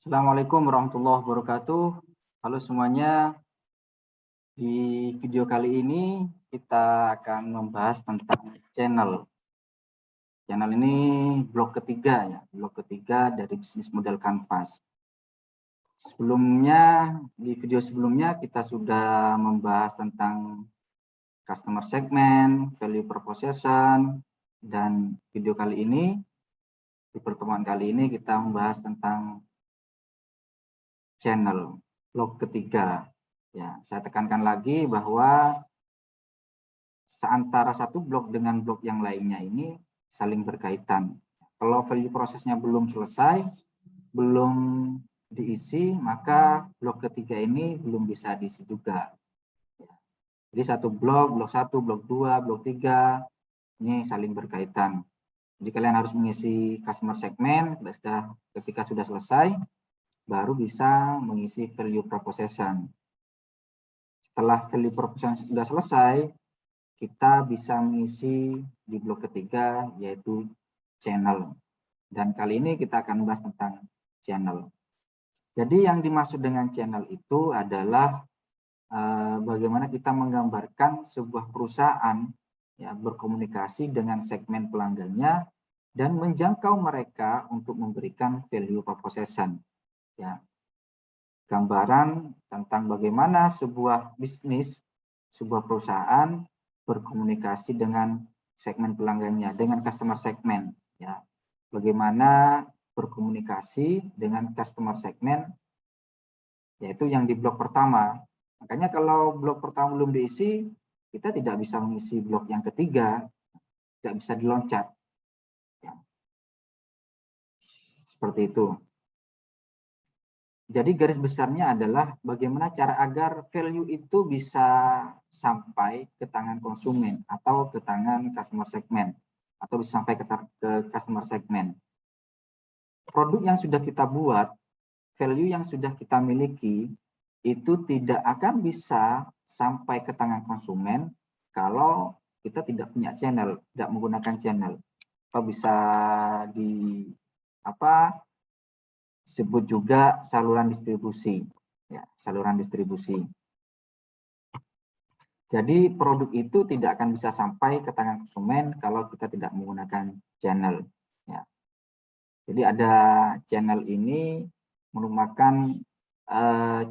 Assalamualaikum warahmatullahi wabarakatuh. Halo semuanya, di video kali ini kita akan membahas tentang channel. Channel ini blok ketiga ya, blok ketiga dari bisnis model Canvas. Sebelumnya, di video sebelumnya kita sudah membahas tentang customer segment, value proposition, dan video kali ini, di pertemuan kali ini kita membahas tentang channel blok ketiga. Ya, saya tekankan lagi bahwa seantara satu blok dengan blok yang lainnya ini saling berkaitan. Kalau value prosesnya belum selesai, belum diisi, maka blok ketiga ini belum bisa diisi juga. Jadi satu blok, blok 1, blok 2, blok 3 ini saling berkaitan. Jadi kalian harus mengisi customer segment, ketika sudah selesai, baru bisa mengisi value proposition. Setelah value proposition sudah selesai, kita bisa mengisi di blok ketiga, yaitu channel. Dan kali ini kita akan membahas tentang channel. Jadi yang dimaksud dengan channel itu adalah bagaimana kita menggambarkan sebuah perusahaan ya, berkomunikasi dengan segmen pelanggannya dan menjangkau mereka untuk memberikan value proposition. Ya, gambaran tentang bagaimana sebuah bisnis, sebuah perusahaan berkomunikasi dengan segmen pelanggannya, dengan customer segment. Ya, bagaimana berkomunikasi dengan customer segment, yaitu yang di blok pertama. Makanya kalau blok pertama belum diisi, kita tidak bisa mengisi blok yang ketiga, tidak bisa diloncat. Ya, seperti itu. Jadi garis besarnya adalah bagaimana cara agar value itu bisa sampai ke tangan konsumen atau ke tangan customer segment atau bisa sampai ke customer segment. Produk yang sudah kita buat, value yang sudah kita miliki itu tidak akan bisa sampai ke tangan konsumen kalau kita tidak punya channel, tidak menggunakan channel. Atau bisa disebut juga saluran distribusi, ya, saluran distribusi. Jadi produk itu tidak akan bisa sampai ke tangan konsumen kalau kita tidak menggunakan channel. Ya. Jadi ada channel ini merupakan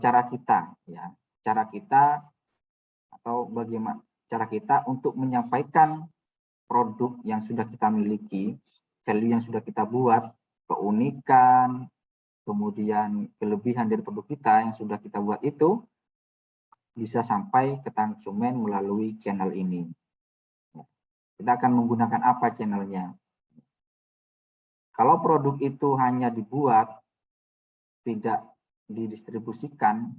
cara kita, ya, cara kita atau bagaimana cara kita untuk menyampaikan produk yang sudah kita miliki, value yang sudah kita buat, keunikan, kemudian kelebihan dari produk kita yang sudah kita buat itu bisa sampai ke konsumen melalui channel ini. Kita akan menggunakan apa channelnya? Kalau produk itu hanya dibuat, tidak didistribusikan,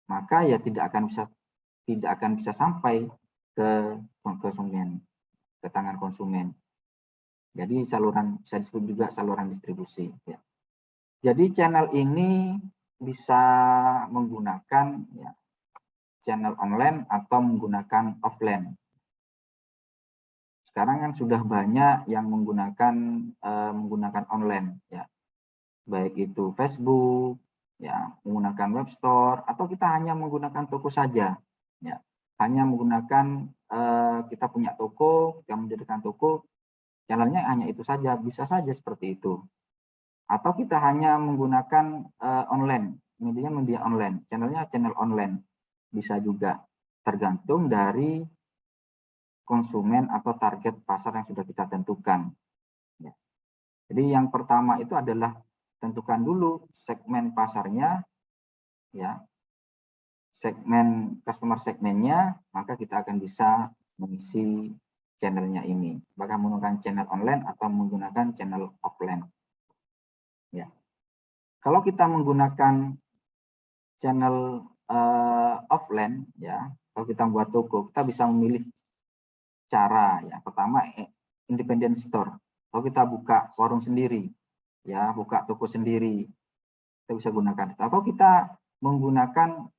maka ya tidak akan bisa sampai ke konsumen, ke tangan konsumen. Jadi saluran bisa disebut juga saluran distribusi. Ya. Jadi channel ini bisa menggunakan ya, channel online atau menggunakan offline. Sekarang kan sudah banyak yang menggunakan online, ya, baik itu Facebook, ya, menggunakan web store, atau kita hanya menggunakan toko saja, ya, hanya menggunakan kita punya toko, kita mendirikan toko, channelnya hanya itu saja, bisa saja seperti itu. Atau kita hanya menggunakan online, media online, channelnya channel online, bisa juga tergantung dari konsumen atau target pasar yang sudah kita tentukan. Ya. Jadi yang pertama itu adalah tentukan dulu segmen pasarnya, ya, segmen customer segmennya, maka kita akan bisa mengisi channelnya ini, apakah menggunakan channel online atau menggunakan channel offline. Ya. Kalau kita menggunakan channel offline, ya, kalau kita membuat toko, kita bisa memilih cara, ya. Pertama, independent store. Kalau kita buka warung sendiri, ya, buka toko sendiri, kita bisa gunakan. Atau kita menggunakan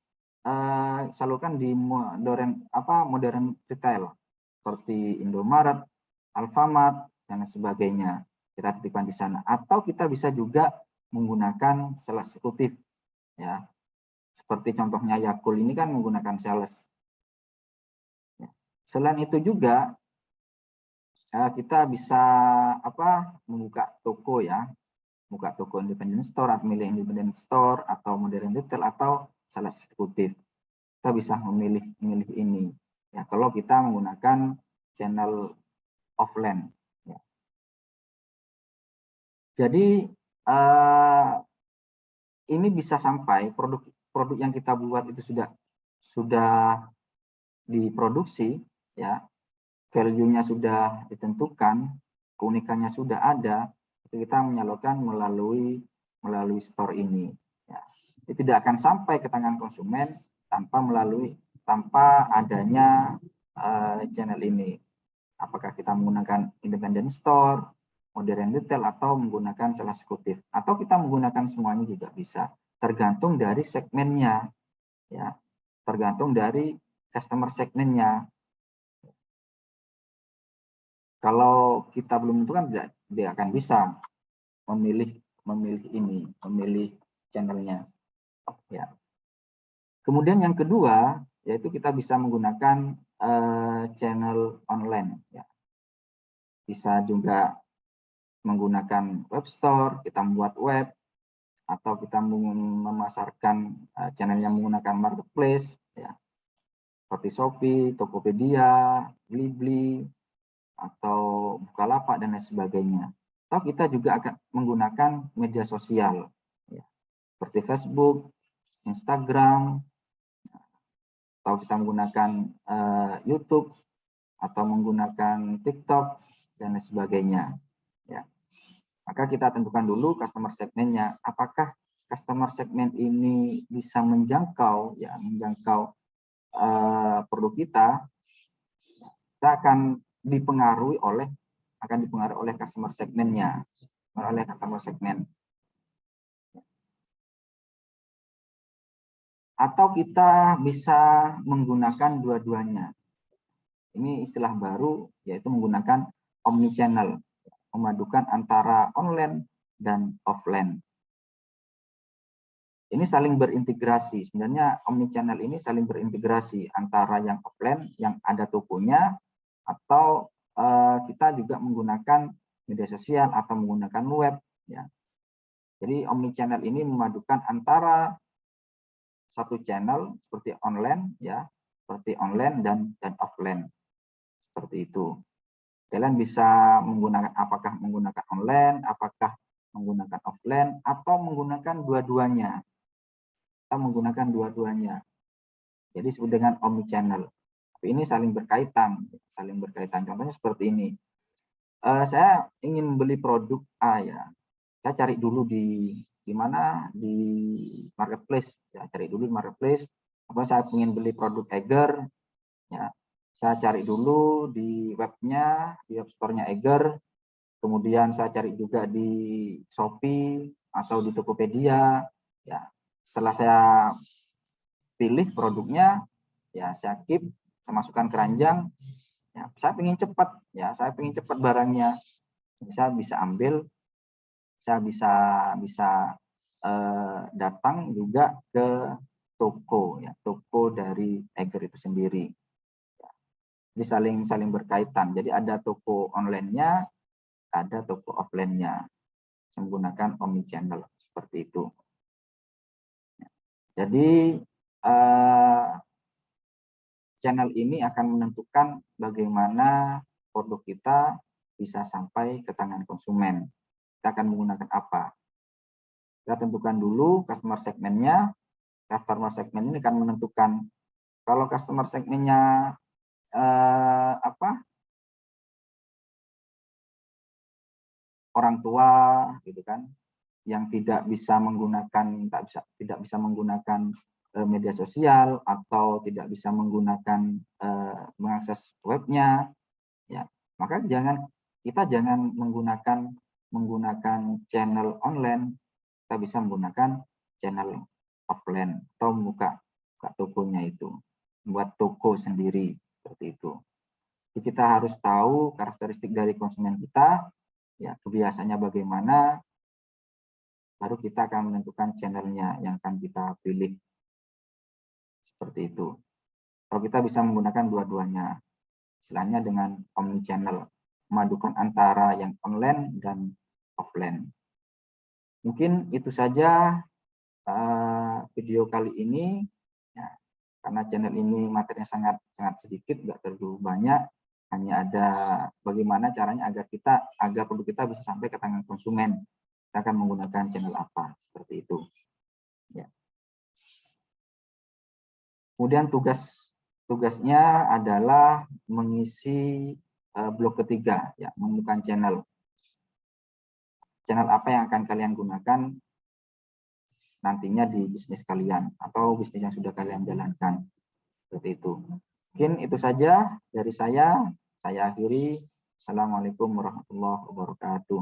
salurkan di modern retail seperti Indomaret, Alfamart dan sebagainya. Kita titipkan di sana. Atau kita bisa juga menggunakan sales eksekutif, ya. Seperti contohnya Yakul ini kan menggunakan sales. Ya. Selain itu juga kita bisa membuka toko, ya, buka toko independent store atau milih independent store atau modern retail atau sales eksekutif. Kita bisa memilih ini, ya, kalau kita menggunakan channel offline, ya. Jadi ini bisa sampai produk yang kita buat itu sudah diproduksi, ya, value-nya sudah ditentukan, keunikannya sudah ada, kita menyalurkan melalui store ini, ya. Itu tidak akan sampai ke tangan konsumen tanpa adanya channel ini. Apakah kita menggunakan independent store, modern retail, atau menggunakan sales eksekutif, atau kita menggunakan semuanya juga bisa, tergantung dari segmennya, ya, tergantung dari customer segmennya. Kalau kita belum tentukan, tidak akan bisa memilih channelnya, ya. Kemudian yang kedua, yaitu kita bisa menggunakan channel online, ya. Bisa juga menggunakan web store, kita membuat web, atau kita memasarkan channel yang menggunakan marketplace, ya, seperti Shopee, Tokopedia, Blibli, atau Bukalapak, dan lain sebagainya. Atau kita juga akan menggunakan media sosial, ya, seperti Facebook, Instagram, atau kita menggunakan YouTube, atau menggunakan TikTok, dan lain sebagainya, ya. Maka kita tentukan dulu customer segmennya. Apakah customer segmen ini bisa menjangkau produk kita? Kita akan dipengaruhi oleh customer segmennya, oleh customer segmen. Atau kita bisa menggunakan dua-duanya. Ini istilah baru, yaitu menggunakan omnichannel, memadukan antara online dan offline. Ini saling berintegrasi. Sebenarnya omnichannel ini saling berintegrasi antara yang offline, yang ada tokonya, atau kita juga menggunakan media sosial atau menggunakan web, ya. Jadi omnichannel ini memadukan antara satu channel seperti online, ya, seperti online dan offline, seperti itu. Kalian bisa apakah menggunakan online, apakah menggunakan offline, atau menggunakan dua-duanya. Jadi disebut dengan omnichannel. Tapi ini saling berkaitan. Contohnya seperti ini. Saya ingin beli produk A, ya. Saya cari dulu di mana, di marketplace, ya, cari dulu di marketplace. Apa saya ingin beli produk Eiger, ya. Saya cari dulu di webnya, di web store-nya Eiger. Kemudian saya cari juga di Shopee atau di Tokopedia, ya. Setelah saya pilih produknya, ya, saya keep, saya masukkan keranjang, ya, saya ingin cepat barangnya, saya bisa ambil, saya bisa datang juga ke toko, ya, toko dari Eiger itu sendiri. Ya. Jadi saling berkaitan. Jadi ada toko online-nya, ada toko offline-nya, menggunakan omnichannel seperti itu. Ya. Jadi channel ini akan menentukan bagaimana produk kita bisa sampai ke tangan konsumen. Kita akan menggunakan apa? Kita tentukan dulu customer segmennya. Customer segmen ini akan menentukan, kalau customer segmennya orang tua, gitu kan, yang tidak bisa menggunakan media sosial, atau tidak bisa mengakses webnya, ya, maka kita jangan menggunakan channel online. Kita bisa menggunakan channel offline atau buka tokonya itu, buat toko sendiri, seperti itu. Jadi kita harus tahu karakteristik dari konsumen kita, ya, kebiasaannya bagaimana, baru kita akan menentukan channelnya yang akan kita pilih. Seperti itu. Kalau kita bisa menggunakan dua-duanya, istilahnya dengan omni channel, memadukan antara yang online dan offline. Mungkin itu saja video kali ini. Ya, karena channel ini materinya sangat sedikit, nggak terlalu banyak. Hanya ada bagaimana caranya agar produk kita bisa sampai ke tangan konsumen. Kita akan menggunakan channel apa, seperti itu. Ya. Kemudian tugasnya adalah mengisi blok ketiga, ya, menemukan channel. Channel apa yang akan kalian gunakan nantinya di bisnis kalian atau bisnis yang sudah kalian jalankan. Seperti itu. Mungkin itu saja dari saya. Saya akhiri. Assalamualaikum warahmatullahi wabarakatuh.